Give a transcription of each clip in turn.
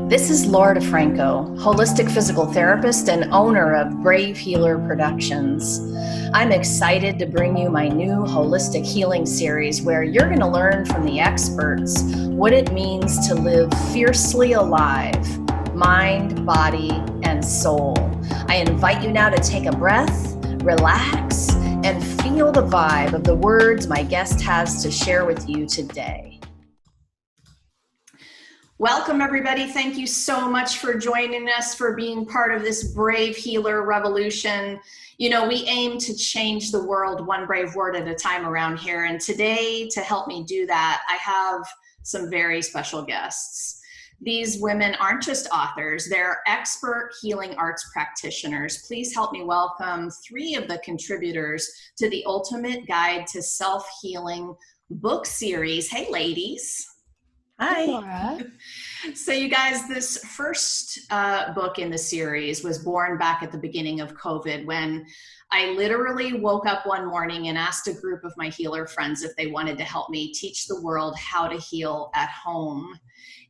This is Laura DeFranco, holistic physical therapist and owner of Brave Healer Productions. I'm excited to bring you my new holistic healing series where you're going to learn from the experts what it means to live fiercely alive, mind, body, and soul. I invite you now to take a breath, relax, and feel the vibe of the words my guest has to share with you today. Welcome, everybody. Thank you so much for joining us, for being part of this Brave Healer revolution. You know, we aim to change the world one brave word at a time around here. And today, to help me do that, I have some very special guests. These women aren't just authors, they're expert healing arts practitioners. Please help me welcome three of the contributors to the Ultimate Guide to Self-Healing book series. Hey, ladies. Hi, Laura. So you guys, this first book in the series was born back at the beginning of COVID, when I literally woke up one morning and asked a group of my healer friends if they wanted to help me teach the world how to heal at home.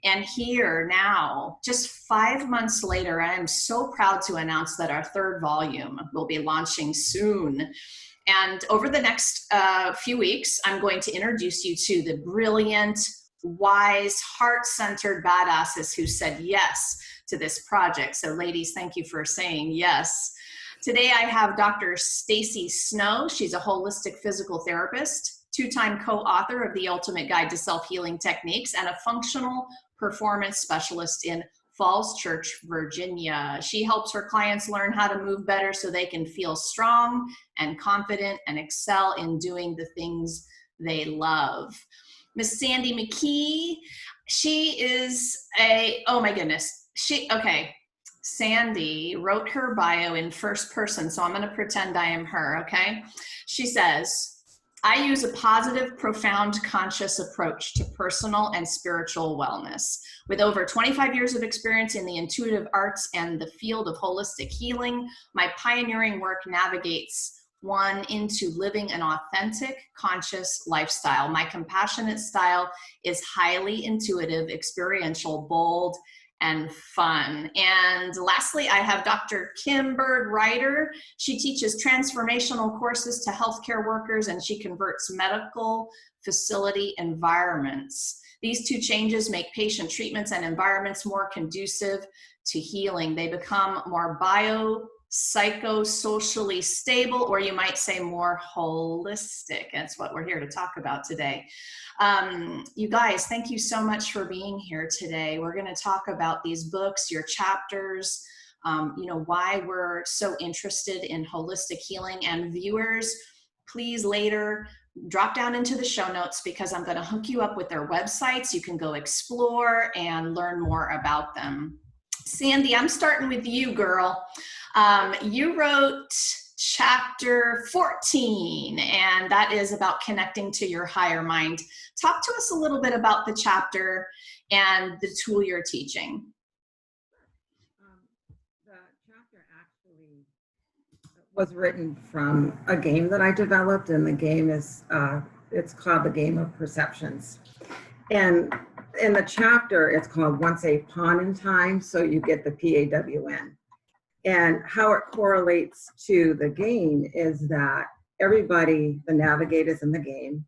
And here now, just 5 months later, I am so proud to announce that our third volume will be launching soon. And over the next few weeks, I'm going to introduce you to the brilliant, wise, heart-centered badasses who said yes to this project. So ladies, thank you for saying yes. Today I have Dr. Stacy Snow. She's a holistic physical therapist, two-time co-author of The Ultimate Guide to Self-Healing Techniques, and a functional performance specialist in Falls Church, Virginia. She helps her clients learn how to move better so they can feel strong and confident and excel in doing the things they love. Miss Sandy McKee, she is oh my goodness. Sandy wrote her bio in first person, so I'm going to pretend I am her, okay? She says, I use a positive, profound, conscious approach to personal and spiritual wellness. With over 25 years of experience in the intuitive arts and the field of holistic healing, my pioneering work navigates one into living an authentic, conscious lifestyle. My compassionate style is highly intuitive, experiential, bold, and fun. And lastly, I have Dr. Kim Bird-Ryder. She teaches transformational courses to healthcare workers, and she converts medical facility environments. These two changes make patient treatments and environments more conducive to healing. They become more psychosocially stable, or you might say more holistic. That's what we're here to talk about today. You guys, thank you so much for being here today. We're going to talk about these books, your chapters, why we're so interested in holistic healing. And viewers, please later drop down into the show notes, because I'm going to hook you up with their websites. You can go explore and learn more about them. Sandy, I'm starting with you, girl. You wrote chapter 14, and that is about connecting to your higher mind. Talk to us a little bit about the chapter and the tool you're teaching. The chapter actually was written from a game that I developed, and the game is, it's called the Game of Perceptions. And in the chapter, it's called Once a Pawn in Time, so you get the PAWN. And how it correlates to the game is that everybody, the navigators in the game,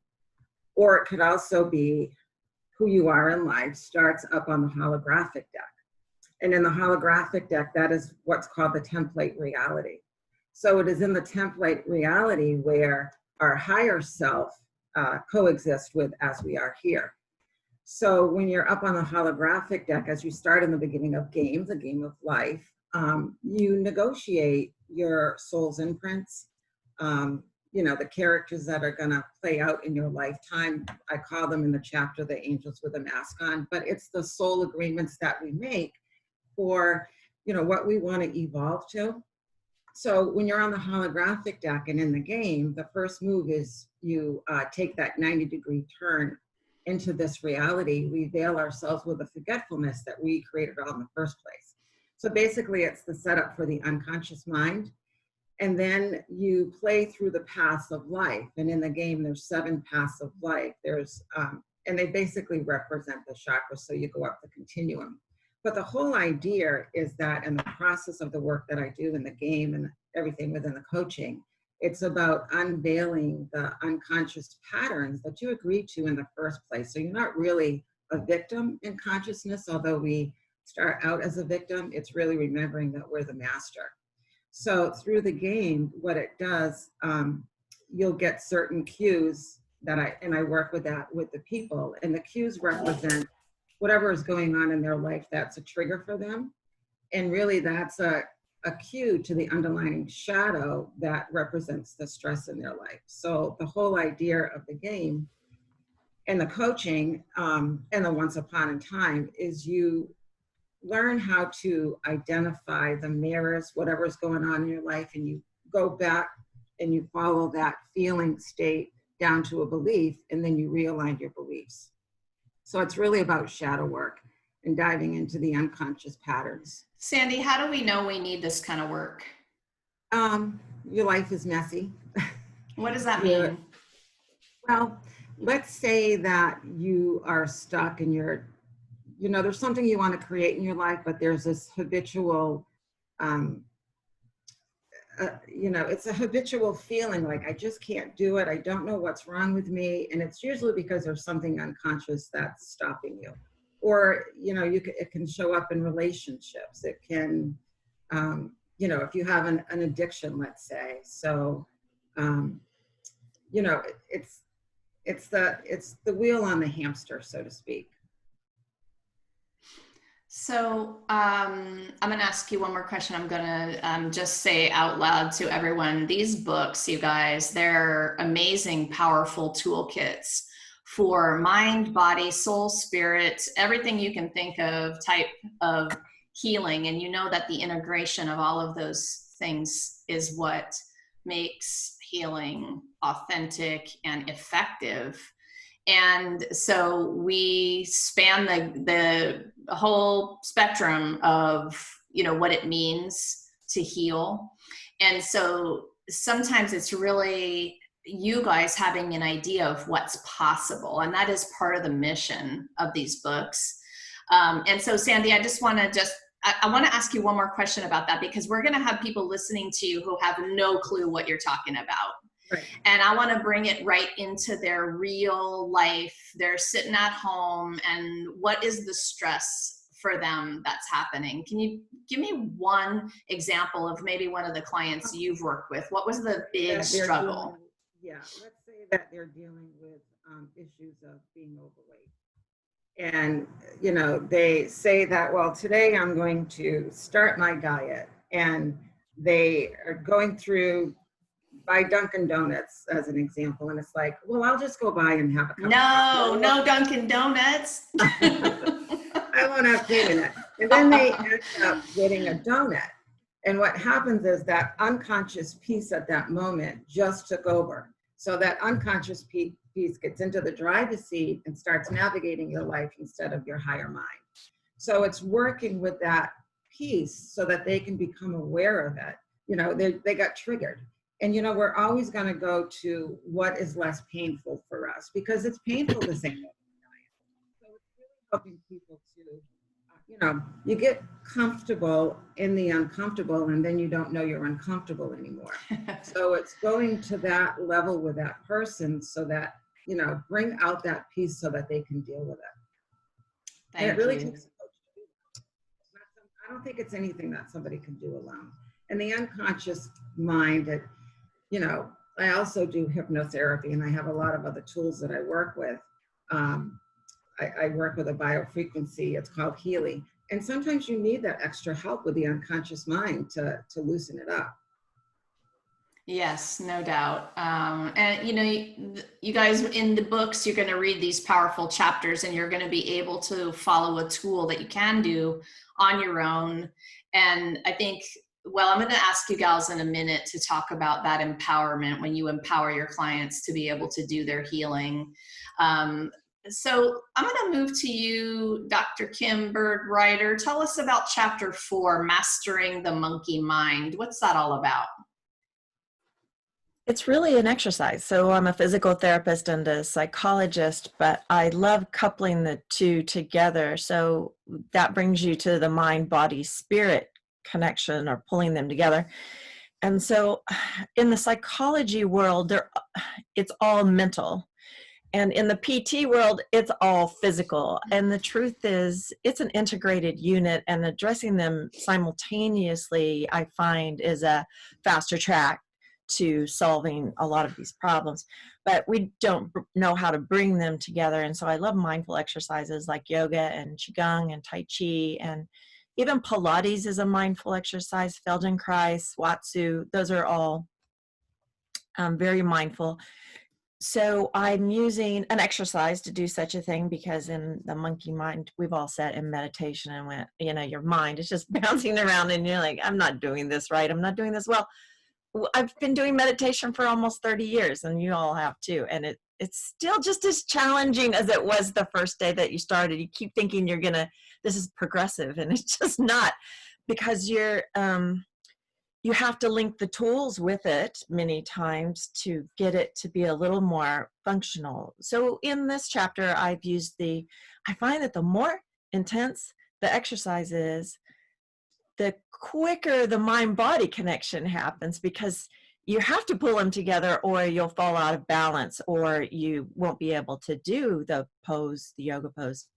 or it could also be who you are in life, starts up on the holographic deck. And in the holographic deck, that is what's called the template reality. So it is in the template reality where our higher self coexists with as we are here. So when you're up on the holographic deck, as you start in the beginning of games, a game of life, you negotiate your soul's imprints, the characters that are going to play out in your lifetime. I call them in the chapter the angels with a mask on, but it's the soul agreements that we make for, what we want to evolve to. So when you're on the holographic deck and in the game, the first move is you take that 90-degree turn into this reality. We veil ourselves with a forgetfulness that we created all in the first place. So basically it's the setup for the unconscious mind. And then you play through the paths of life. And in the game, there's 7 paths of life. And they basically represent the chakras. So you go up the continuum. But the whole idea is that in the process of the work that I do in the game and everything within the coaching, it's about unveiling the unconscious patterns that you agreed to in the first place. So you're not really a victim in consciousness, although we start out as a victim. It's really remembering that we're the master. So through the game, what it does, you'll get certain cues that I work with that with the people, and the cues represent whatever is going on in their life that's a trigger for them. And really that's a cue to the underlying shadow that represents the stress in their life. So the whole idea of the game and the coaching and the once upon a time is you learn how to identify the mirrors, whatever's going on in your life, and you go back and you follow that feeling state down to a belief, and then you realign your beliefs. So it's really about shadow work and diving into the unconscious patterns. Sandy, how do we know we need this kind of work? Your life is messy. What does that mean? Well, let's say that you are stuck and there's something you want to create in your life, but there's this habitual, it's a habitual feeling like I just can't do it. I don't know what's wrong with me. And it's usually because there's something unconscious that's stopping you. Or, it can show up in relationships. It can, if you have an addiction, let's say. So, it's the wheel on the hamster, so to speak. So I'm going to ask you one more question. I'm going to just say out loud to everyone, these books, you guys, they're amazing, powerful toolkits for mind, body, soul, spirit, everything you can think of type of healing. And you know that the integration of all of those things is what makes healing authentic and effective. And so we span the whole spectrum of, what it means to heal. And so sometimes it's really you guys having an idea of what's possible. And that is part of the mission of these books. And so Sandy, I just want to I want to ask you one more question about that, because we're going to have people listening to you who have no clue what you're talking about. Right. And I want to bring it right into their real life. They're sitting at home, and what is the stress for them that's happening? Can you give me one example of maybe one of the clients you've worked with? What was the big struggle? Let's say that they're dealing with issues of being overweight. And, they say that, well, today I'm going to start my diet. And they are going through by Dunkin' Donuts as an example. And it's like, well, I'll just go by and have a cup. No Dunkin' Donuts. I won't have cream in it. And then they end up getting a donut. And what happens is that unconscious piece at that moment just took over. So that unconscious piece gets into the driver's seat and starts navigating your life instead of your higher mind. So it's working with that piece so that they can become aware of it. They got triggered. And, we're always going to go to what is less painful for us, because it's painful the same way. So it's really helping people to, you get comfortable in the uncomfortable, and then you don't know you're uncomfortable anymore. So it's going to that level with that person so that, bring out that piece so that they can deal with it. And it really takes a coach to do that. I don't think it's anything that somebody can do alone. And the unconscious mind, I also do hypnotherapy, and I have a lot of other tools that I work with. I work with a biofrequency. It's called healing. And sometimes you need that extra help with the unconscious mind to loosen it up. Yes, no doubt. And you guys in the books, you're going to read these powerful chapters, and you're going to be able to follow a tool that you can do on your own. And I think, I'm going to ask you gals in a minute to talk about that empowerment when you empower your clients to be able to do their healing. So I'm going to move to you, Dr. Kim Bird-Ryder. Tell us about Chapter 4, Mastering the Monkey Mind. What's that all about? It's really an exercise. So I'm a physical therapist and a psychologist, but I love coupling the two together. So that brings you to the mind, body, spirit connection, or pulling them together. And so in the psychology world, it's all mental. And in the PT world, it's all physical. And the truth is, it's an integrated unit, and addressing them simultaneously, I find, is a faster track to solving a lot of these problems. But we don't know how to bring them together. And so I love mindful exercises like yoga and Qigong and Tai Chi, and even Pilates is a mindful exercise, Feldenkrais, Watsu, those are all very mindful. So I'm using an exercise to do such a thing, because in the monkey mind, we've all sat in meditation and went, your mind is just bouncing around and you're like, I'm not doing this right. I'm not doing this well. I've been doing meditation for almost 30 years, and you all have too. And it's still just as challenging as it was the first day that you started. You keep thinking this is progressive, and it's just not, because you have to link the tools with it many times to get it to be a little more functional. So in this chapter, I find that the more intense the exercise is, the quicker the mind-body connection happens, because you have to pull them together or you'll fall out of balance, or you won't be able to do the yoga pose.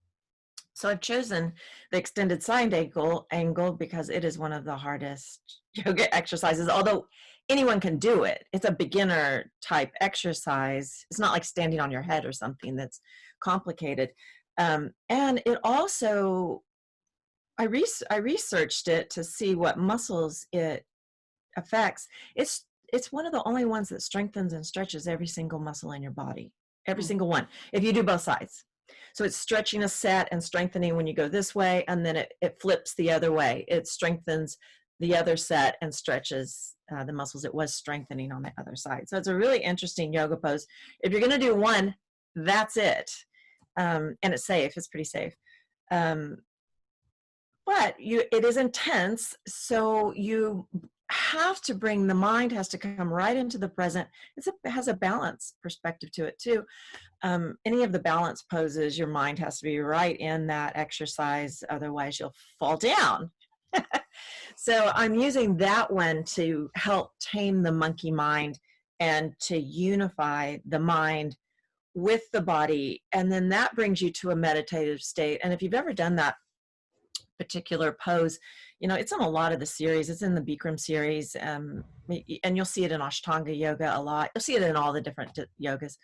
So I've chosen the extended side angle because it is one of the hardest yoga exercises, although anyone can do it. It's a beginner type exercise. It's not like standing on your head or something that's complicated. And it also, I researched it to see what muscles it affects. It's one of the only ones that strengthens and stretches every single muscle in your body, every single one, if you do both sides. So it's stretching a set and strengthening when you go this way, and then it flips the other way. It strengthens the other set and stretches the muscles it was strengthening on the other side. So it's a really interesting yoga pose. If you're going to do one, that's it. And it's safe. It's pretty safe. But it is intense, so you have to the mind has to come right into the present. It has a balance perspective to it too. Any of the balance poses, your mind has to be right in that exercise, otherwise you'll fall down. So I'm using that one to help tame the monkey mind and to unify the mind with the body. And then that brings you to a meditative state. And if you've ever done that particular pose, it's in a lot of the series. It's in the Bikram series, and you'll see it in Ashtanga yoga a lot. You'll see it in all the different yogas.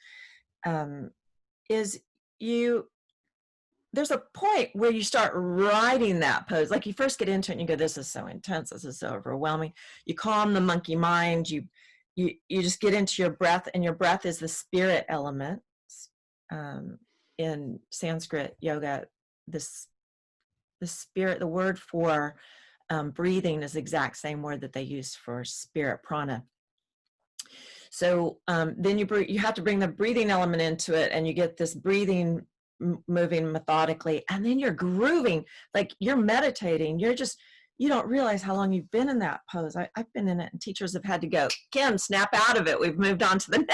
There's a point where you start riding that pose. Like you first get into it and you go, this is so intense, this is so overwhelming. You calm the monkey mind, you just get into your breath, and your breath is the spirit element. In Sanskrit yoga, the spirit, the word for breathing is the exact same word that they use for spirit, prana. So then you have to bring the breathing element into it, and you get this breathing moving methodically, and then you're grooving, like you're meditating. You don't realize how long you've been in that pose. I've been in it, and teachers have had to go, Kim, snap out of it. We've moved on to the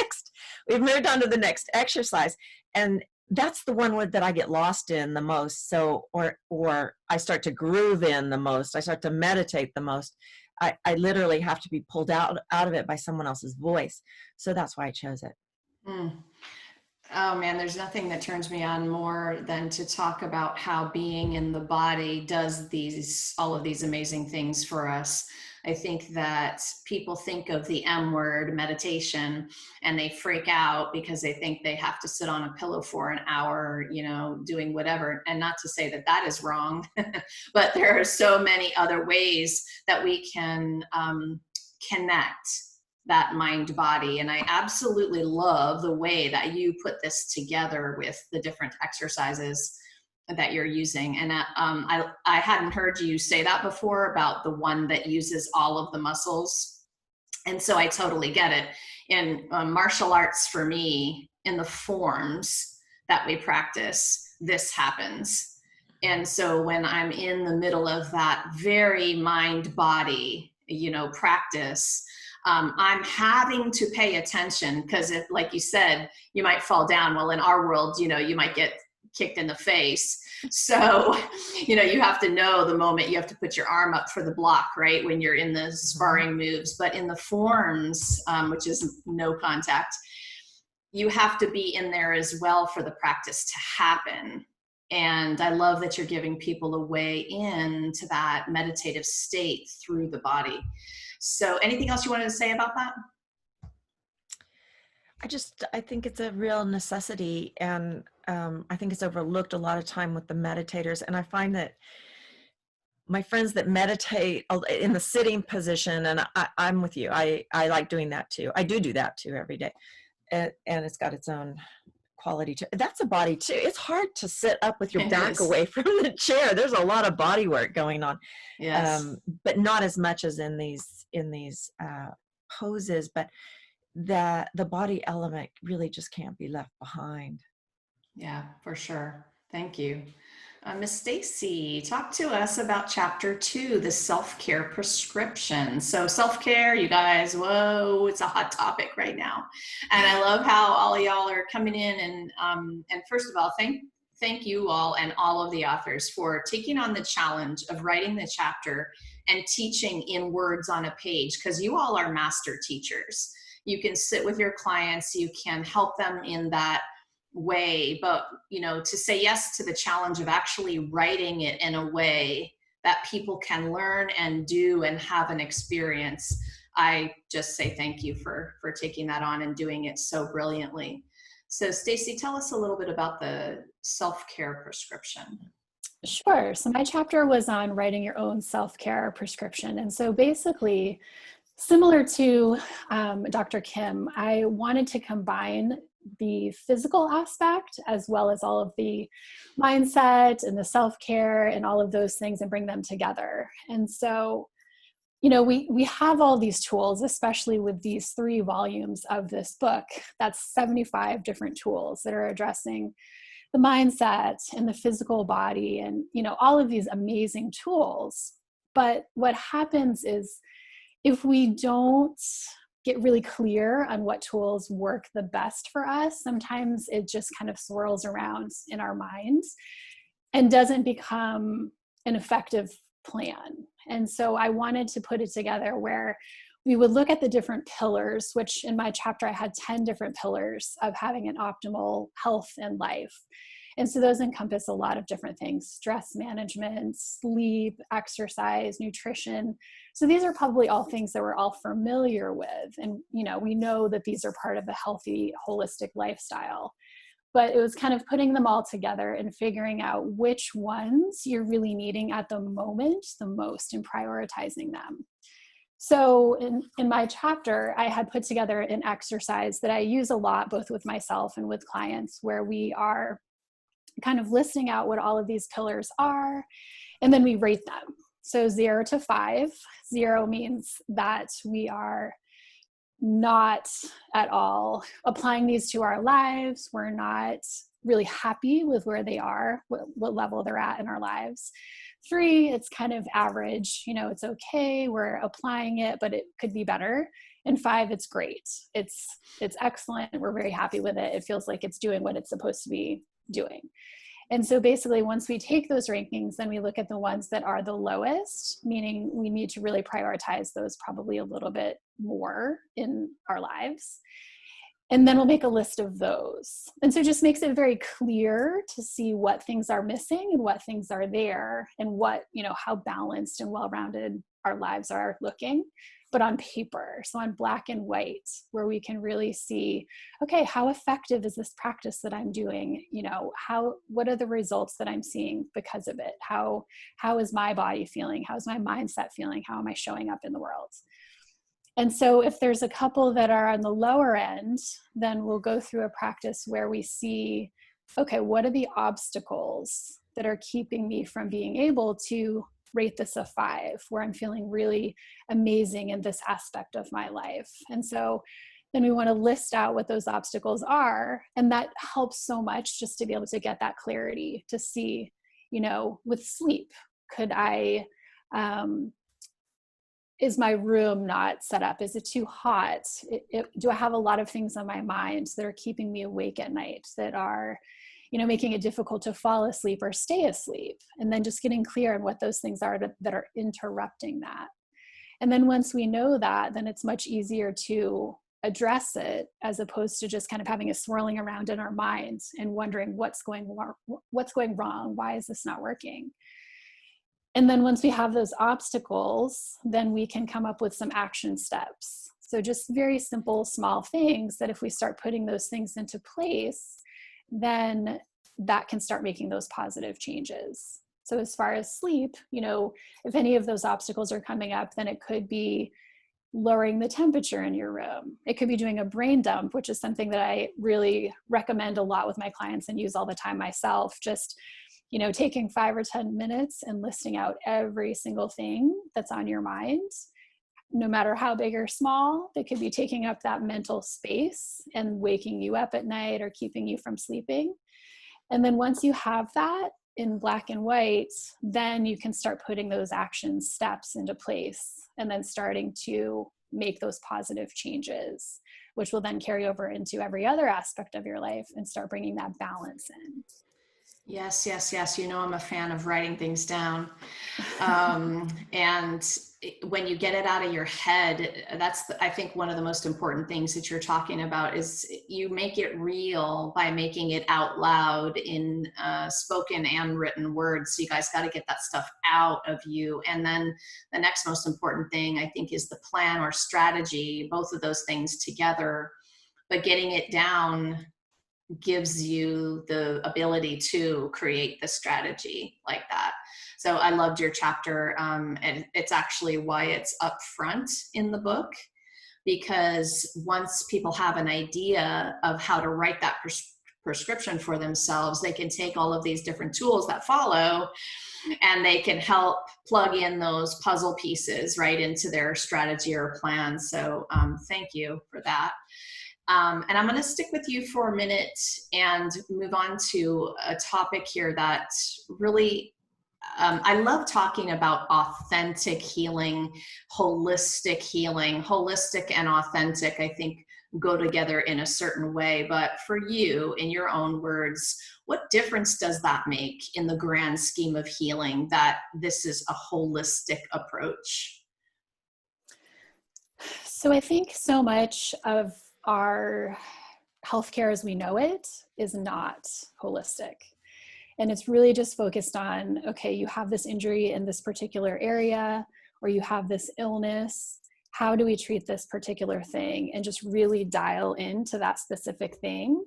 next exercise. And that's the one that I get lost in the most. So, or I start to groove in the most. I start to meditate the most. I literally have to be pulled out of it by someone else's voice. So that's why I chose it. Oh man, there's nothing that turns me on more than to talk about how being in the body does all of these amazing things for us. I think that people think of the M word, meditation, and they freak out because they think they have to sit on a pillow for an hour, doing whatever. And not to say that that is wrong, but there are so many other ways that we can connect that mind body. And I absolutely love the way that you put this together with the different exercises that you're using. And I hadn't heard you say that before about the one that uses all of the muscles. And so I totally get it. In martial arts, for me, in the forms that we practice, this happens. And so when I'm in the middle of that very mind body, practice, I'm having to pay attention because if, like you said, you might fall down. Well, in our world, you might get kicked in the face. So, you have to know the moment you have to put your arm up for the block, right? When you're in the sparring moves, but in the forms, which is no contact, you have to be in there as well for the practice to happen. And I love that you're giving people a way into that meditative state through the body. So anything else you wanted to say about that? I think it's a real necessity, and I think it's overlooked a lot of time with the meditators. And I find that my friends that meditate in the sitting position, and I'm with you. I like doing that too. I do that too every day, and it's got its own quality to that's a body too. It's hard to sit up with your back away from the chair. There's a lot of body work going on. Yes. But not as much as in these poses, but the body element really just can't be left behind. Yeah, for sure. Thank you. Miss Stacy, talk to us about chapter 2, the self-care prescription. So self-care, you guys, whoa, it's a hot topic right now. And I love how all of y'all are coming in and first of all, thank you all and all of the authors for taking on the challenge of writing the chapter and teaching in words on a page, because you all are master teachers. You can sit with your clients, you can help them in that way, but to say yes to the challenge of actually writing it in a way that people can learn and do and have an experience, I just say thank you for taking that on and doing it so brilliantly. So Stacy, tell us a little bit about the self-care prescription. Sure. So my chapter was on writing your own self-care prescription. And so basically, similar to Dr. Kim, I wanted to combine the physical aspect as well as all of the mindset and the self-care and all of those things and bring them together. And so, we have all these tools, especially with these 3 volumes of this book. That's 75 different tools that are addressing the mindset and the physical body and, all of these amazing tools. But what happens is if we don't get really clear on what tools work the best for us, sometimes it just kind of swirls around in our minds and doesn't become an effective plan. And so I wanted to put it together where we would look at the different pillars, which in my chapter, I had 10 different pillars of having an optimal health and life. And so those encompass a lot of different things: stress management, sleep, exercise, nutrition. So these are probably all things that we're all familiar with. And, we know that these are part of a healthy, holistic lifestyle. But it was kind of putting them all together and figuring out which ones you're really needing at the moment the most and prioritizing them. So in my chapter, I had put together an exercise that I use a lot, both with myself and with clients, where we are kind of listing out what all of these pillars are, and then we rate them. So 0 to 5. 0 means that we are not at all applying these to our lives. We're not really happy with where they are, what level they're at in our lives. 3, it's kind of average. It's okay. We're applying it, but it could be better. And 5, it's great. It's excellent. We're very happy with it. It feels like it's doing what it's supposed to be doing. And so basically, once we take those rankings, then we look at the ones that are the lowest, meaning we need to really prioritize those probably a little bit more in our lives. And then we'll make a list of those. And so it just makes it very clear to see what things are missing and what things are there and what, how balanced and well-rounded our lives are looking, but on paper. So on black and white, where we can really see, okay, how effective is this practice that I'm doing? What are the results that I'm seeing because of it? How is my body feeling? How's my mindset feeling? How am I showing up in the world? And so if there's a couple that are on the lower end, then we'll go through a practice where we see, okay, what are the obstacles that are keeping me from being able to rate this a 5, where I'm feeling really amazing in this aspect of my life. And so then we want to list out what those obstacles are. And that helps so much just to be able to get that clarity to see, with sleep, could I is my room not set up? Is it too hot? Do I have a lot of things on my mind that are keeping me awake at night, that are, making it difficult to fall asleep or stay asleep? And then just getting clear on what those things are that are interrupting that. And then once we know that, then it's much easier to address it, as opposed to just kind of having it swirling around in our minds and wondering what's going wrong, why is this not working? And then once we have those obstacles, then we can come up with some action steps. So just very simple, small things that if we start putting those things into place, then that can start making those positive changes. So as far as sleep, if any of those obstacles are coming up, then it could be lowering the temperature in your room. It could be doing a brain dump, which is something that I really recommend a lot with my clients and use all the time myself. Just taking 5 or 10 minutes and listing out every single thing that's on your mind, no matter how big or small, that could be taking up that mental space and waking you up at night or keeping you from sleeping. And then once you have that in black and white, then you can start putting those action steps into place and then starting to make those positive changes, which will then carry over into every other aspect of your life and start bringing that balance in. Yes, yes, yes. I'm a fan of writing things down. And when you get it out of your head, that's, I think, one of the most important things that you're talking about is you make it real by making it out loud in spoken and written words. So you guys got to get that stuff out of you. And then the next most important thing, I think, is the plan or strategy, both of those things together, but getting it down gives you the ability to create the strategy like that. So I loved your chapter, and it's actually why it's up front in the book, because once people have an idea of how to write that prescription for themselves, they can take all of these different tools that follow and they can help plug in those puzzle pieces right into their strategy or plan. So thank you for that. And I'm going to stick with you for a minute and move on to a topic here that really, I love talking about authentic healing, holistic healing. Holistic and authentic, I think, go together in a certain way. But for you, in your own words, what difference does that make in the grand scheme of healing, that this is a holistic approach? So I think so much of our healthcare as we know it is not holistic. And it's really just focused on, okay, you have this injury in this particular area, or you have this illness. How do we treat this particular thing? And just really dial into that specific thing.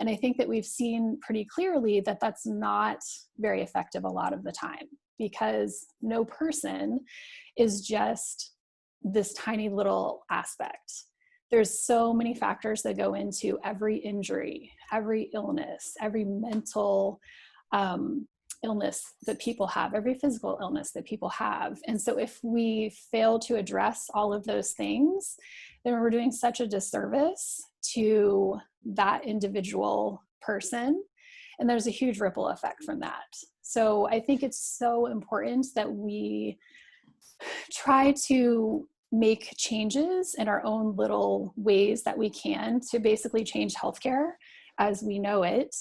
And I think that we've seen pretty clearly that that's not very effective a lot of the time, because no person is just this tiny little aspect. There's so many factors that go into every injury, every illness, every mental illness that people have, every physical illness that people have. And so if we fail to address all of those things, then we're doing such a disservice to that individual person. And there's a huge ripple effect from that. So I think it's so important that we try to make changes in our own little ways that we can to basically change healthcare as we know it,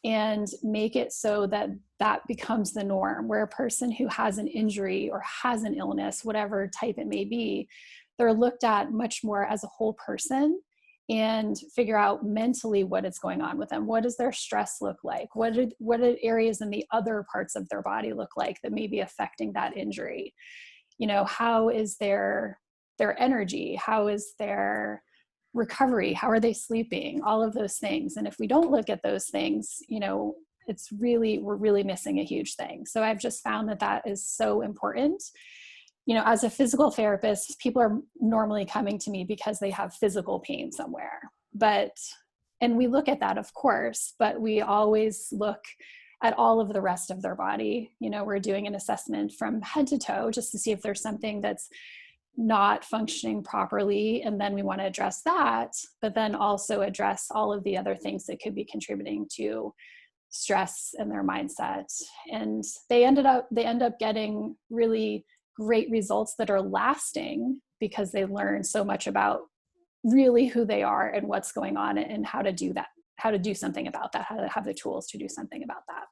and make it so that that becomes the norm, where a person who has an injury or has an illness, whatever type it may be, they're looked at much more as a whole person and figure out mentally what is going on with them. What does their stress look like? What are areas in the other parts of their body look like that may be affecting that injury? How is their energy? How is their recovery? How are they sleeping? All of those things. And if we don't look at those things, we're really missing a huge thing. So I've just found that is so important. As a physical therapist, people are normally coming to me because they have physical pain somewhere. And we look at that, of course, but we always look at all of the rest of their body. We're doing an assessment from head to toe just to see if there's something that's not functioning properly. And then we want to address that, but then also address all of the other things that could be contributing to stress and their mindset. And they end up getting really great results that are lasting because they learn so much about really who they are and what's going on and how to do that, how to do something about that, how to have the tools to do something about that.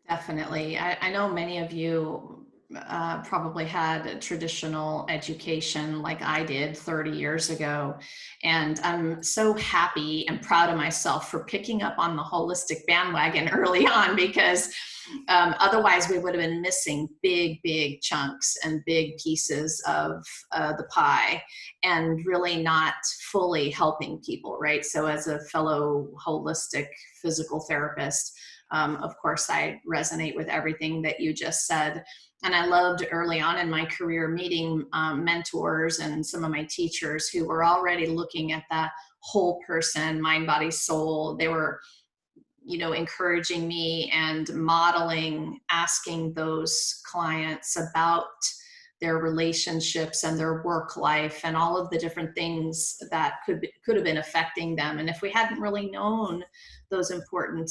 Definitely. I know many of you probably had a traditional education like I did 30 years ago. And I'm so happy and proud of myself for picking up on the holistic bandwagon early on, because otherwise we would have been missing big chunks and big pieces of the pie and really not fully helping people, right? So as a fellow holistic physical therapist, of course, I resonate with everything that you just said. And I loved early on in my career meeting mentors and some of my teachers who were already looking at that whole person, mind, body, soul. They were, encouraging me and modeling, asking those clients about their relationships and their work life and all of the different things that could have been affecting them. And if we hadn't really known those important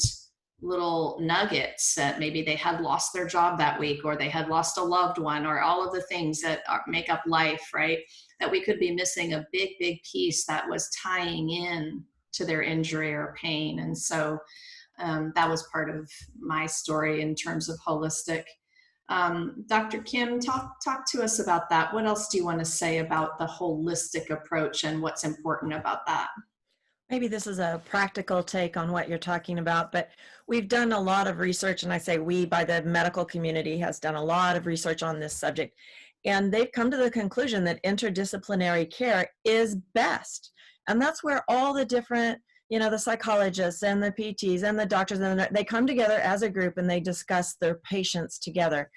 little nuggets, that maybe they had lost their job that week, or they had lost a loved one, or all of the things that make up life, right? That we could be missing a big piece that was tying in to their injury or pain. And so that was part of my story in terms of holistic. Dr. Kim, talk to us about that. What else do you want to say about the holistic approach and what's important about that? Maybe this is a practical take on what you're talking about, but we've done a lot of research, and I say we, by the medical community, has done a lot of research on this subject. And they've come to the conclusion that interdisciplinary care is best. And that's where all the different, the psychologists and the PTs and the doctors, and they come together as a group and they discuss their patients together.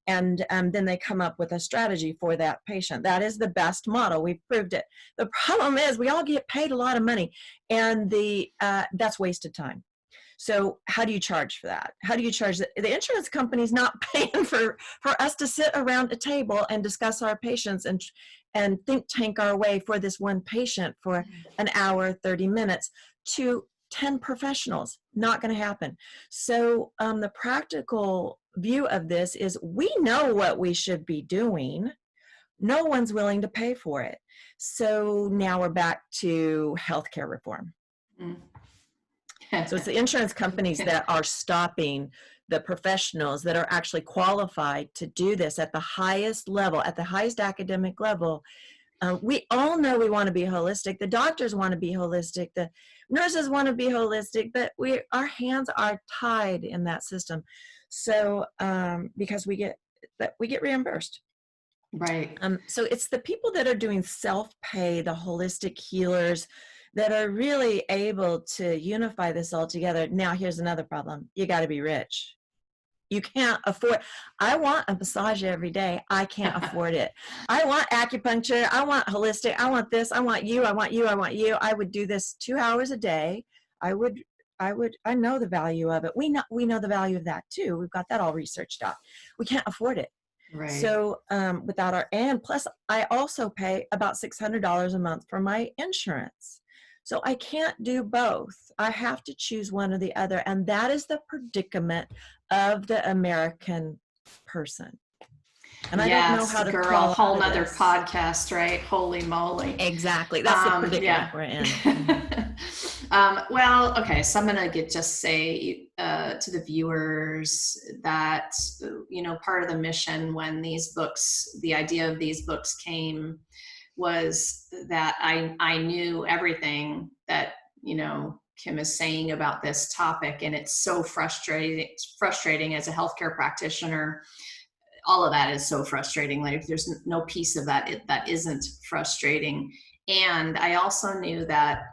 And then they come up with a strategy for that patient. That is the best model. We've proved it. The problem is we all get paid a lot of money, and that's wasted time. So how do you charge for that? How do you charge? The insurance company's not paying for us to sit around a table and discuss our patients and think tank our way for this one patient for an hour, 30 minutes to 10 professionals. Not going to happen. So the practical view of this is we know what we should be doing. No one's willing to pay for it. So now we're back to healthcare reform. So it's the insurance companies that are stopping the professionals that are actually qualified to do this at the highest level, at the highest academic level. We all know we want to be holistic. The doctors want to be holistic. The nurses want to be holistic, but our hands are tied in that system. So because we get reimbursed. Right. So it's the people that are doing self-pay, the holistic healers, that are really able to unify this all together. Now, here's another problem. You got to be rich. You can't afford, I want a massage every day. I can't afford it. I want acupuncture. I want holistic. I want this. I want you. I want you. I want you. I would do this 2 hours a day. I know the value of it. We know the value of that too. We've got that all researched out. We can't afford it. Right. So and plus I also pay about $600 a month for my insurance. So I can't do both. I have to choose one or the other. And that is the predicament of the American person. And I don't know how to girl, crawl whole out of nother this. podcast, right? Holy moly. Exactly. That's the predicament we're in. Well, okay. So I'm going to say to the viewers that, part of the mission when the idea of these books came was that I knew everything that, Kim is saying about this topic. And it's so frustrating as a healthcare practitioner. All of that is so frustrating. Like there's no piece of that that isn't frustrating. And I also knew that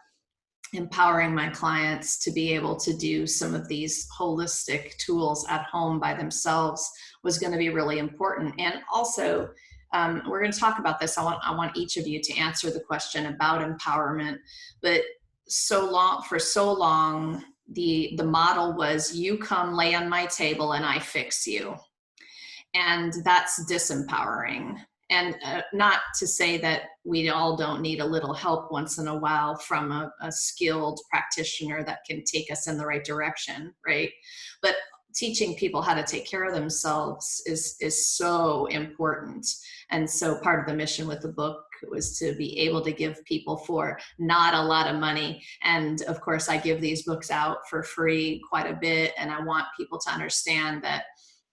empowering my clients to be able to do some of these holistic tools at home by themselves was going to be really important. And also, we're going to talk about this. I want each of you to answer the question about empowerment. But for so long, the model was you come lay on my table and I fix you. And that's disempowering. And not to say that we all don't need a little help once in a while from a skilled practitioner that can take us in the right direction, right? But teaching people how to take care of themselves is so important. And so part of the mission with the book was to be able to give people for not a lot of money. And of course, I give these books out for free quite a bit. And I want people to understand that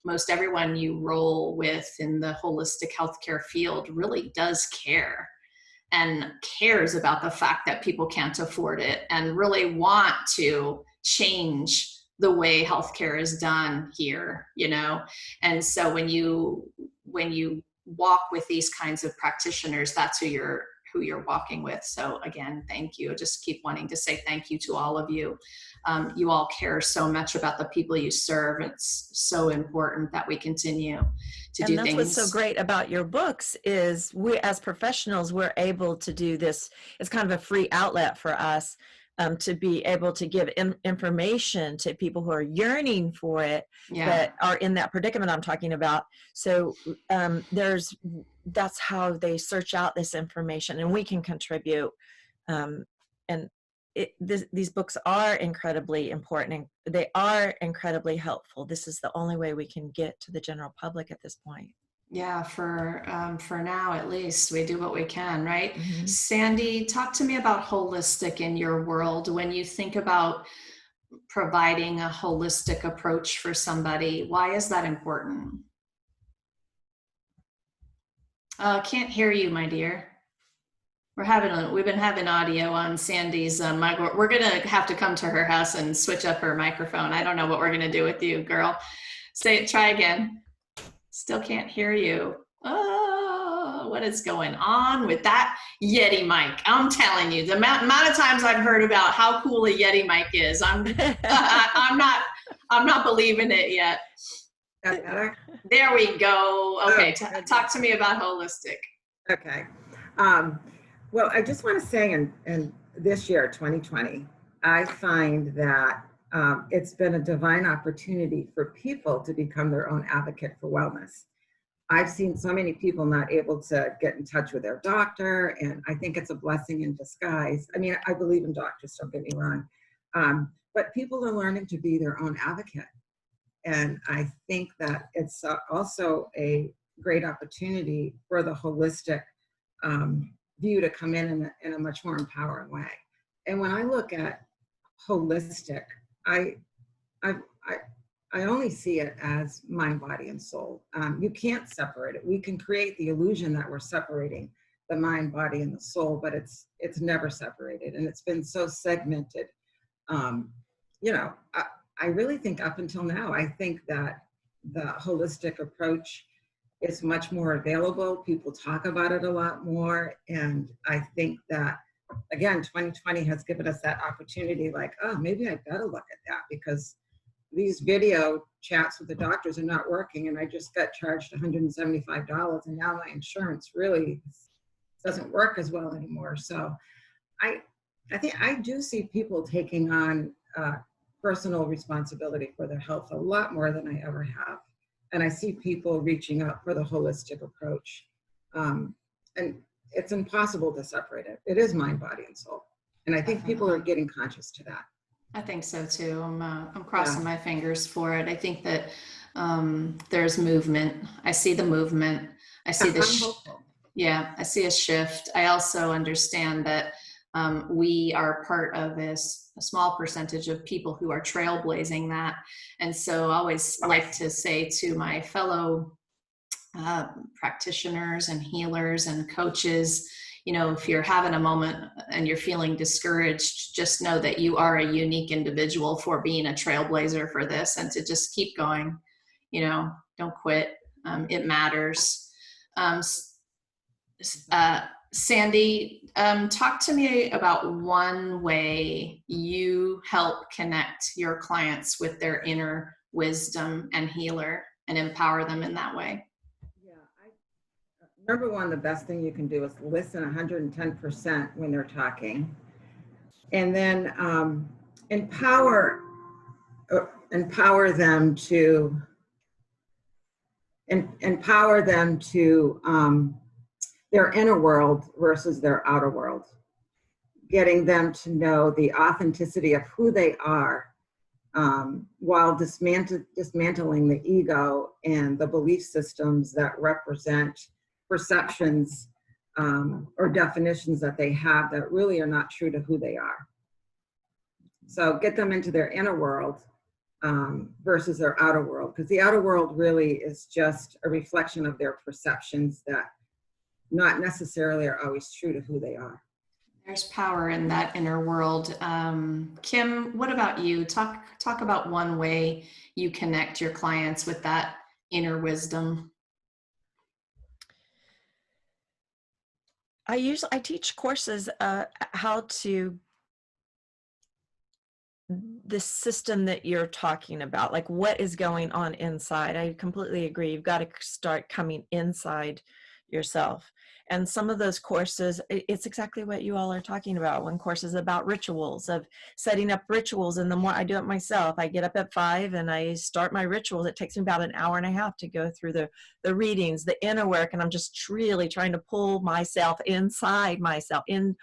most everyone you roll with in the holistic healthcare field really does care and cares about the fact that people can't afford it and really want to change the way healthcare is done here, you know? And so when you walk with these kinds of practitioners, that's who you're walking with. So again, thank you. I just keep wanting to say thank you to all of you. You all care so much about the people you serve. It's so important that we continue to do things. And that's what's so great about your books is we, as professionals, we're able to do this. It's kind of a free outlet for us to be able to give information to people who are yearning for it, that are in that predicament I'm talking about. So that's how they search out this information, and we can contribute. And these books are incredibly important, and they are incredibly helpful. This is the only way we can get to the general public at this point. Yeah, for now at least, we do what we can, right? Mm-hmm. Sandy, talk to me about holistic in your world. When you think about providing a holistic approach for somebody, why is that important? Can't hear you, my dear. We've been having audio on Sandy's mic. We're gonna have to come to her house and switch up her microphone. I don't know what we're gonna do with you, girl. Try again. Still can't hear you. Oh, what is going on with that Yeti mic? I'm telling you, the amount of times I've heard about how cool a Yeti mic is, I'm not believing it yet. That better? There we go. Okay, talk to me about holistic. Okay. Well, I just want to say in this year, 2020, I find that it's been a divine opportunity for people to become their own advocate for wellness. I've seen so many people not able to get in touch with their doctor, and I think it's a blessing in disguise. I mean, I believe in doctors, don't get me wrong, but people are learning to be their own advocate. And I think that it's also a great opportunity for the holistic view to come in a much more empowering way. And when I look at holistic, I only see it as mind, body, and soul. You can't separate it. We can create the illusion that we're separating the mind, body, and the soul, but it's never separated, and it's been so segmented. You know, I really think up until now, I think that the holistic approach is much more available. People talk about it a lot more, and I think that, again, 2020 has given us that opportunity, like, oh, maybe I better look at that, because these video chats with the doctors are not working, and I just got charged $175, and now my insurance really doesn't work as well anymore. So I think I do see people taking on personal responsibility for their health a lot more than I ever have. And I see people reaching out for the holistic approach. And it's impossible to separate it. It is mind, body, and soul. And I think people are getting conscious to that. I think so too. I'm crossing my fingers for it. I think that there's movement. I see the movement. I see I see a shift. I also understand that we are part of a small percentage of people who are trailblazing that. And so I always like to say to my fellow practitioners and healers and coaches, you know, if you're having a moment and you're feeling discouraged, just know that you are a unique individual for being a trailblazer for this, and to just keep going, you know, don't quit. It matters. Sandy, talk to me about one way you help connect your clients with their inner wisdom and healer and empower them in that way. Number one, the best thing you can do is listen 110% when they're talking, and then empower them to their inner world versus their outer world, getting them to know the authenticity of who they are while dismantling the ego and the belief systems that represent perceptions or definitions that they have that really are not true to who they are. So get them into their inner world versus their outer world, because the outer world really is just a reflection of their perceptions that not necessarily are always true to who they are. There's power in that inner world. Kim, what about you? Talk about one way you connect your clients with that inner wisdom. I teach courses how to the system that you're talking about, like what is going on inside. I completely agree. You've got to start coming inside yourself. And some of those courses, it's exactly what you all are talking about. One course is about rituals, of setting up rituals. And the more I do it myself, I get up at 5 and I start my rituals. It takes me about an hour and a half to go through the readings, the inner work. And I'm just really trying to pull myself inside myself in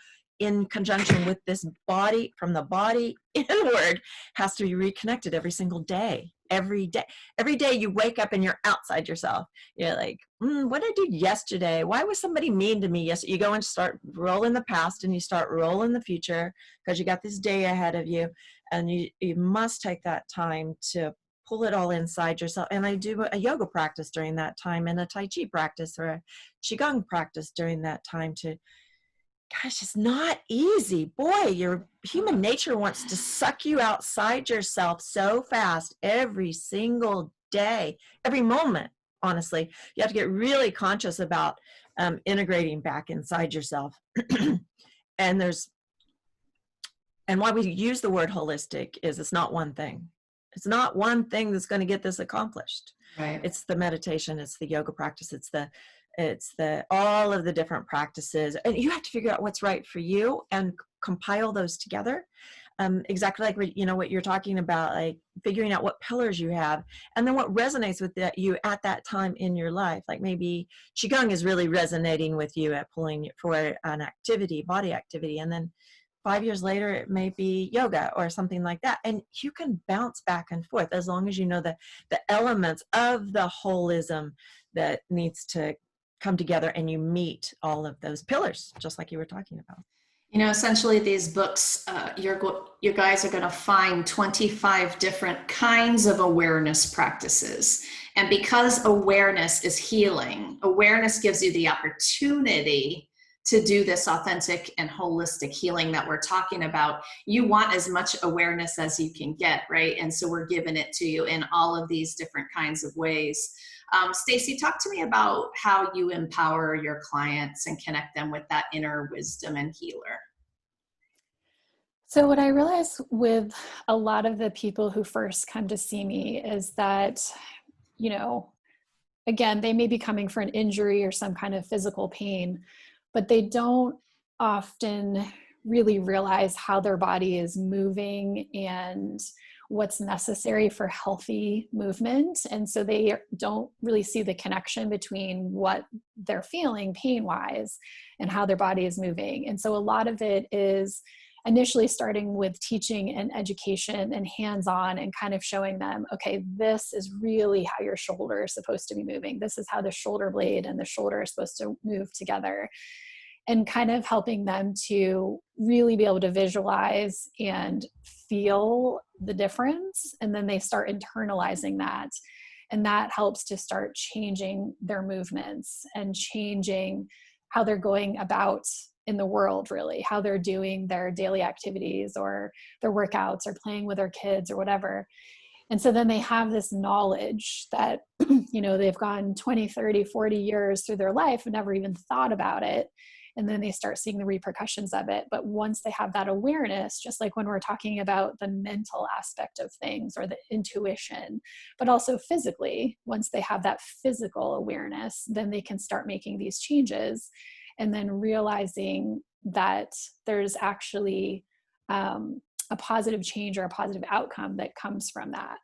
conjunction with this body. From the body inward has to be reconnected every single day. Every day you wake up and you're outside yourself. You're like, what did I do yesterday? Why was somebody mean to me yesterday? You go and start rolling the past and you start rolling the future because you got this day ahead of you. And you must take that time to pull it all inside yourself. And I do a yoga practice during that time, and a Tai Chi practice or a Qigong practice during that time to, gosh, it's not easy. Boy, your human nature wants to suck you outside yourself so fast every single day, every moment, honestly. You have to get really conscious about integrating back inside yourself. And why we use the word holistic is it's not one thing. It's not one thing that's going to get this accomplished. Right. It's the meditation, it's the yoga practice, it's all of the different practices, and you have to figure out what's right for you and compile those together. Exactly like what you're talking about, like figuring out what pillars you have, and then what resonates with you at that time in your life. Like maybe Qigong is really resonating with you at pulling for an activity, body activity, and then 5 years later it may be yoga or something like that. And you can bounce back and forth as long as you know the elements of the holism that needs to come together, and you meet all of those pillars, just like you were talking about. Essentially these books, you guys are going to find 25 different kinds of awareness practices. And because awareness is healing, awareness gives you the opportunity to do this authentic and holistic healing that we're talking about. You want as much awareness as you can get, right? And so we're giving it to you in all of these different kinds of ways. Stacy, talk to me about how you empower your clients and connect them with that inner wisdom and healer. So what I realize with a lot of the people who first come to see me is that, again, they may be coming for an injury or some kind of physical pain, but they don't often really realize how their body is moving and what's necessary for healthy movement. And so they don't really see the connection between what they're feeling pain-wise and how their body is moving. And so a lot of it is initially starting with teaching and education and hands-on and kind of showing them, okay, this is really how your shoulder is supposed to be moving. This is how the shoulder blade and the shoulder are supposed to move together. And kind of helping them to really be able to visualize and feel the difference. And then they start internalizing that. And that helps to start changing their movements and changing how they're going about in the world, really, how they're doing their daily activities or their workouts or playing with their kids or whatever. And so then they have this knowledge that, they've gone 20, 30, 40 years through their life and never even thought about it. And then they start seeing the repercussions of it. But once they have that awareness, just like when we're talking about the mental aspect of things or the intuition, but also physically, once they have that physical awareness, then they can start making these changes and then realizing that there's actually a positive change or a positive outcome that comes from that.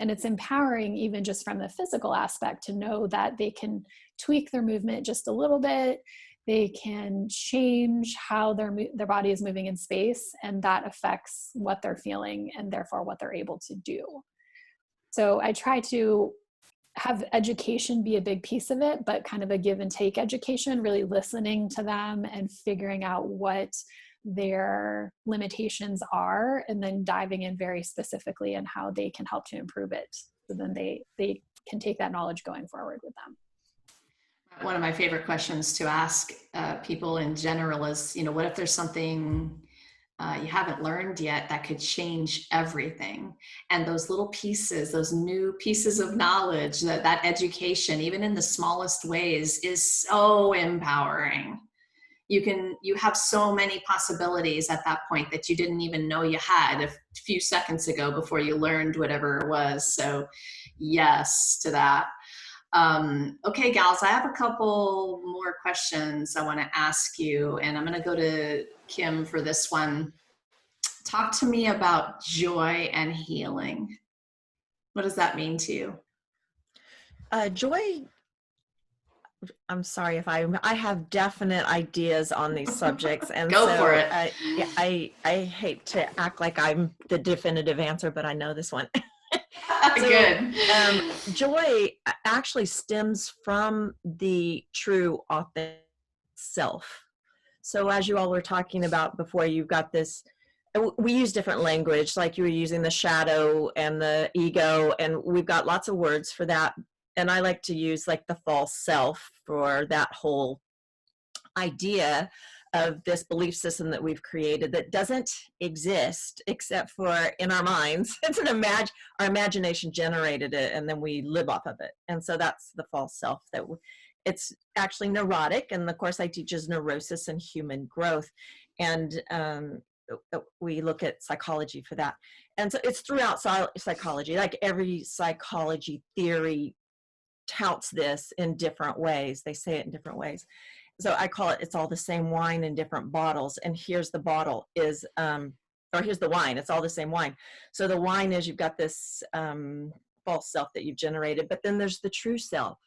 And it's empowering even just from the physical aspect to know that they can tweak their movement just a little bit. they can change how their body is moving in space, and that affects what they're feeling and therefore what they're able to do. So I try to have education be a big piece of it, but kind of a give and take education, really listening to them and figuring out what their limitations are, and then diving in very specifically on how they can help to improve it. So then they can take that knowledge going forward with them. One of my favorite questions to ask people in general is, what if there's something you haven't learned yet that could change everything? And those little pieces, those new pieces of knowledge, that education, even in the smallest ways, is so empowering. You have so many possibilities at that point that you didn't even know you had a few seconds ago before you learned whatever it was. So yes to that. Okay, gals, I have a couple more questions I want to ask you, and I'm going to go to Kim for this one. Talk to me about joy and healing. What does that mean to you? Joy, I'm sorry if I have definite ideas on these subjects, and Go so for it. I hate to act like I'm the definitive answer, but I know this one. So, good. Joy actually stems from the true authentic self. So as you all were talking about before, you've got this, we use different language, like you were using the shadow and the ego, and we've got lots of words for that. And I like to use like the false self for that whole idea of this belief system that we've created that doesn't exist except for in our minds. It's our imagination generated it, and then we live off of it. And so that's the false self. It's actually neurotic, and of course I teach as neurosis and human growth, and we look at psychology for that. And so it's throughout psychology, like every psychology theory touts this in different ways. They say it in different ways. So I call it, it's all the same wine in different bottles. And here's the bottle is, or here's the wine, it's all the same wine. So the wine is, you've got this false self that you've generated, but then there's the true self,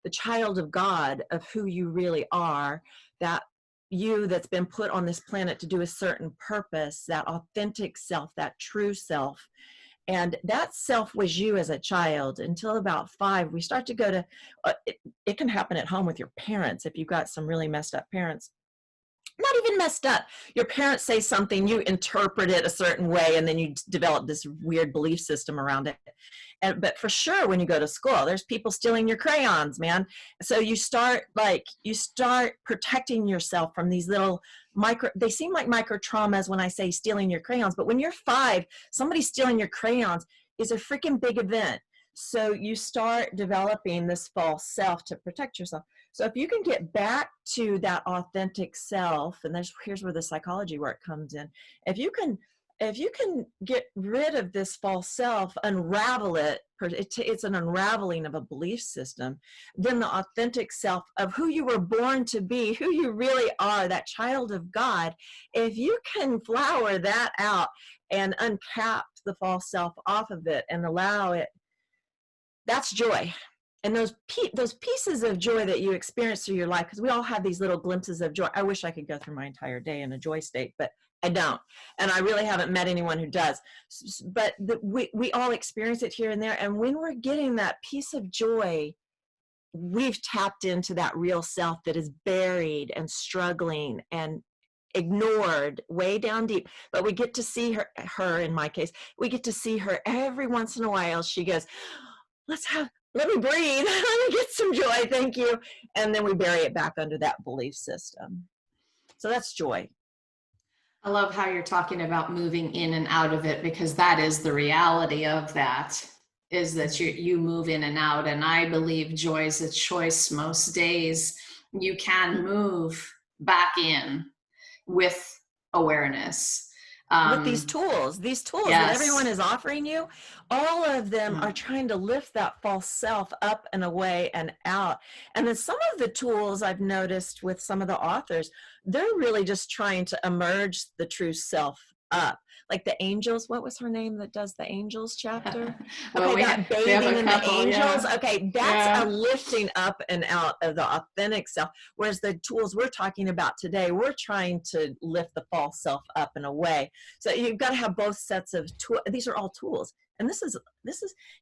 the child of God, of who you really are, that you that's been put on this planet to do a certain purpose, that authentic self, that true self. And that self was you as a child until about 5. We start to go to, it can happen at home with your parents if you've got some really messed up parents. Not even messed up. Your parents say something, you interpret it a certain way, and then you develop this weird belief system around it. But for sure, when you go to school, there's people stealing your crayons, man. So you start protecting yourself from these little they seem like micro traumas when I say stealing your crayons, but when you're 5, somebody stealing your crayons is a freaking big event. So you start developing this false self to protect yourself. So if you can get back to that authentic self, and here's where the psychology work comes in. If you can get rid of this false self, unravel it, it's an unraveling of a belief system, then the authentic self of who you were born to be, who you really are, that child of God, if you can flower that out and uncap the false self off of it and allow it, that's joy. And those pieces of joy that you experience through your life, because we all have these little glimpses of joy. I wish I could go through my entire day in a joy state, but I don't. And I really haven't met anyone who does. But we all experience it here and there. And when we're getting that piece of joy, we've tapped into that real self that is buried and struggling and ignored way down deep. But we get to see her in my case, we get to see her every once in a while. She goes, let me breathe. Let me get some joy. Thank you. And then we bury it back under that belief system. So that's joy. I love how you're talking about moving in and out of it, because that is the reality of that, is that you move in and out. And I believe joy is a choice. Most days you can move back in with awareness. With these tools yes, that everyone is offering you, all of them are trying to lift that false self up and away and out. And then some of the tools I've noticed with some of the authors, they're really just trying to emerge the true self up. Like the angels, what was her name that does the angels chapter? Well, Okay, we that we have bathing a in couple, the angels. yeah. Okay, that's a lifting up and out of the authentic self. Whereas the tools we're talking about today, we're trying to lift the false self up and away. So you've got to have both sets of tools. These are all tools. And this is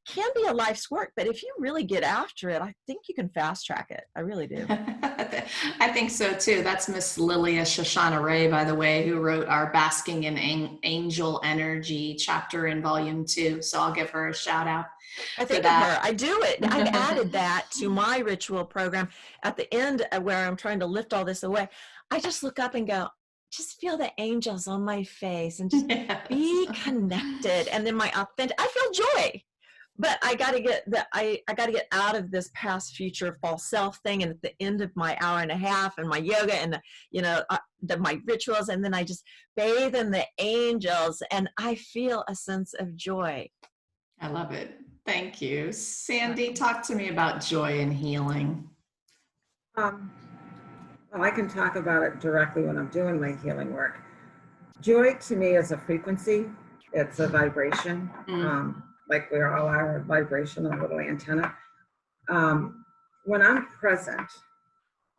can be a life's work, but if you really get after it, I think you can fast track it. I really do. I think so too. That's Miss Lilia Shoshana Ray, by the way, who wrote our Basking in Angel Energy chapter in volume 2. So I'll give her a shout out. I think of her. I do it. I've added that to my ritual program at the end where I'm trying to lift all this away. I just look up and go, just feel the angels on my face and just be connected. And then my authentic, I feel joy. But I got to get I got to get out of this past, future, false self thing. And at the end of my hour and a half and my yoga and my rituals, and then I just bathe in the angels, and I feel a sense of joy. I love it. Thank you, Sandy. Talk to me about joy and healing. Well, I can talk about it directly when I'm doing my healing work. Joy to me is a frequency. It's a vibration. Like we all are a vibration, a little antenna. When I'm present,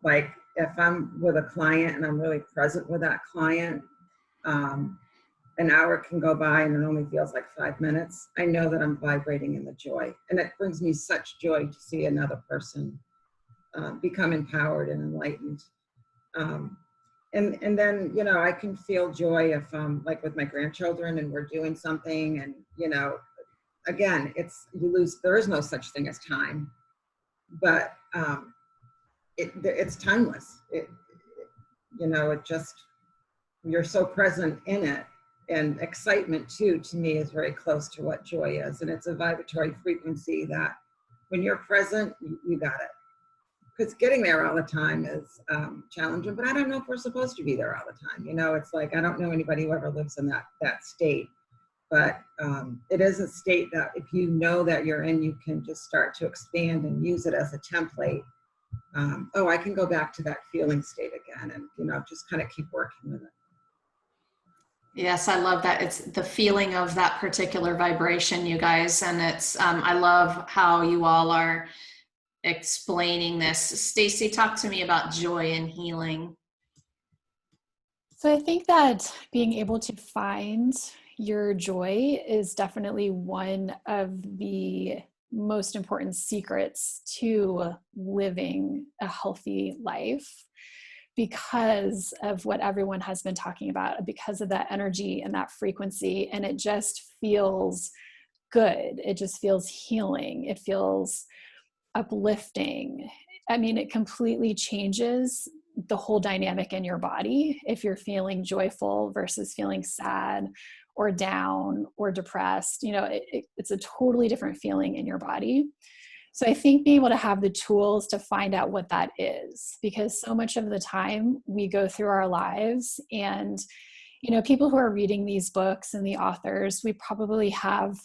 like if I'm with a client and I'm really present with that client, an hour can go by and it only feels like 5 minutes. I know that I'm vibrating in the joy. And it brings me such joy to see another person become empowered and enlightened. And then, I can feel joy if I'm like with my grandchildren and we're doing something and, again, there is no such thing as time, but it's timeless. You're so present in it. And excitement too, to me, is very close to what joy is. And it's a vibratory frequency that when you're present, you got it. Because getting there all the time is challenging, but I don't know if we're supposed to be there all the time. It's like, I don't know anybody who ever lives in that state. But it is a state that if you know that you're in, you can just start to expand and use it as a template. I can go back to that feeling state again and, just kind of keep working with it. Yes, I love that. It's the feeling of that particular vibration, you guys. And I love how you all are explaining this. Stacy, talk to me about joy and healing. So I think that being able to find your joy is definitely one of the most important secrets to living a healthy life, because of what everyone has been talking about, because of that energy and that frequency. And it just feels good. It just feels healing. It feels uplifting. I mean, it completely changes the whole dynamic in your body if you're feeling joyful versus feeling sad or down or depressed. It's a totally different feeling in your body. So I think being able to have the tools to find out what that is, because so much of the time we go through our lives and, people who are reading these books and the authors, we probably have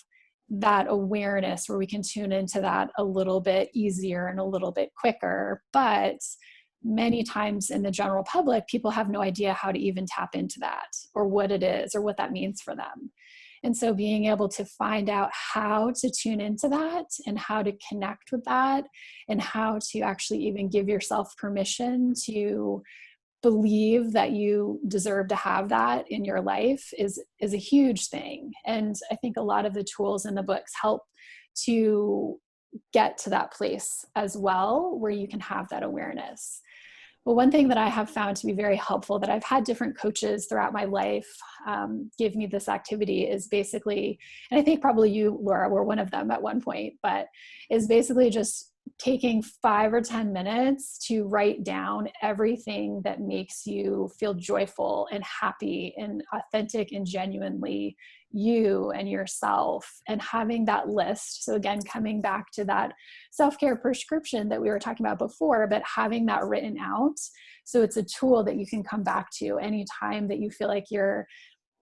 that awareness where we can tune into that a little bit easier and a little bit quicker. But many times in the general public, people have no idea how to even tap into that or what it is or what that means for them. And so being able to find out how to tune into that and how to connect with that and how to actually even give yourself permission to believe that you deserve to have that in your life is a huge thing. And I think a lot of the tools in the books help to get to that place as well, where you can have that awareness. But one thing that I have found to be very helpful, that I've had different coaches throughout my life give me this activity, is basically, and I think probably you, Laura, were one of them at one point, but is basically just taking 5 or 10 minutes to write down everything that makes you feel joyful and happy and authentic and genuinely you and yourself, and having that list. So again, coming back to that self-care prescription that we were talking about before, but having that written out. So it's a tool that you can come back to anytime that you feel like you're,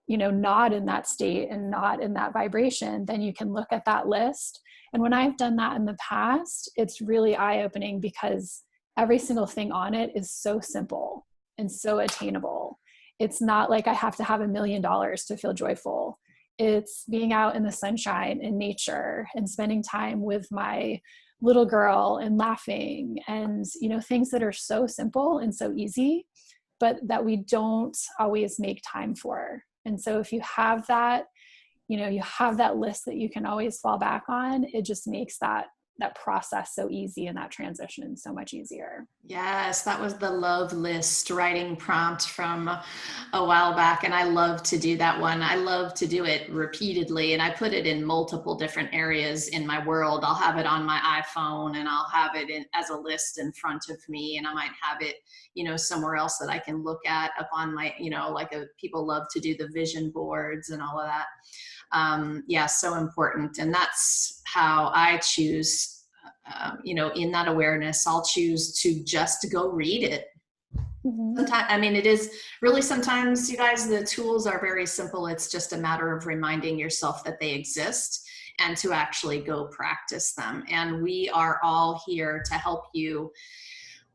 not in that state and not in that vibration, then you can look at that list. And when I've done that in the past, it's really eye-opening, because every single thing on it is so simple and so attainable. It's not like I have to have $1 million to feel joyful. It's being out in the sunshine in nature and spending time with my little girl and laughing and, things that are so simple and so easy, but that we don't always make time for. And so if you have that, you have that list that you can always fall back on, it just makes that process so easy and that transition so much easier. Yes, that was the love list writing prompt from a while back. And I love to do that one. I love to do it repeatedly. And I put it in multiple different areas in my world. I'll have it on my iPhone and I'll have it as a list in front of me. And I might have it, somewhere else that I can look at up on my, people love to do the vision boards and all of that. Yeah, so important. And that's how I choose, in that awareness, I'll choose to just go read it. Mm-hmm. Sometimes, it is really, sometimes, you guys, the tools are very simple. It's just a matter of reminding yourself that they exist and to actually go practice them. And we are all here to help you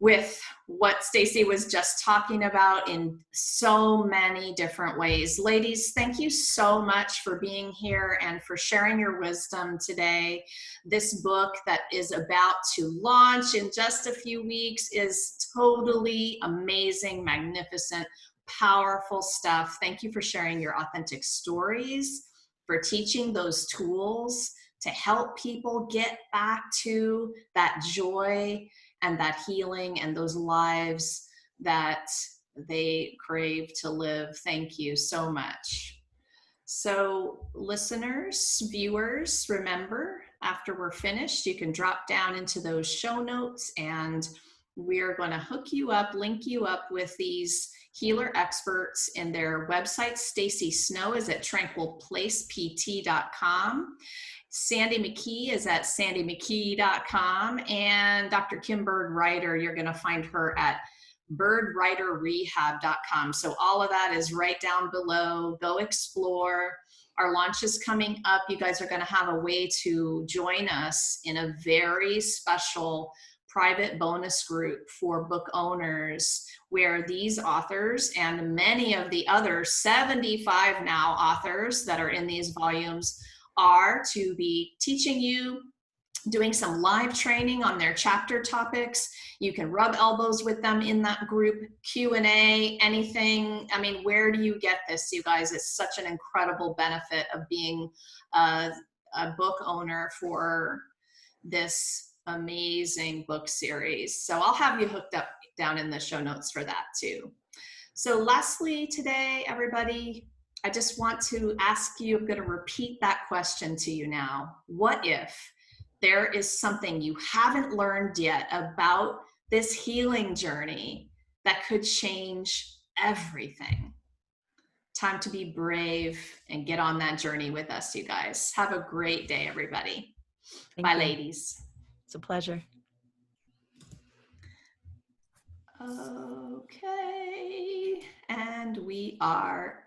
with what Stacy was just talking about in so many different ways. Ladies, thank you so much for being here and for sharing your wisdom today. This book that is about to launch in just a few weeks is totally amazing, magnificent, powerful stuff. Thank you for sharing your authentic stories, for teaching those tools to help people get back to that joy and that healing and those lives that they crave to live. Thank you so much. So listeners, viewers, remember, after we're finished, you can drop down into those show notes and we're going to hook you up, link you up with these healer experts in their website. Stacy Snow is at tranquilplacept.com. Sandy McKee is at sandymckee.com, and Dr. Kim Bird-Ryder, you're going to find her at birdriderrehab.com. So all of that is right down below. Go explore. Our launch is coming up. You guys are going to have a way to join us in a very special private bonus group for book owners, where these authors and many of the other 75 now authors that are in these volumes are to be teaching you, doing some live training on their chapter topics. You can rub elbows with them in that group, Q&A, anything. Where do you get this, you guys? It's such an incredible benefit of being a book owner for this amazing book series. So I'll have you hooked up down in the show notes for that too. So lastly today, everybody, I just want to ask you, I'm going to repeat that question to you now. What if there is something you haven't learned yet about this healing journey that could change everything? Time to be brave and get on that journey with us, you guys. Have a great day, everybody. Bye, ladies. It's a pleasure. Okay, and we are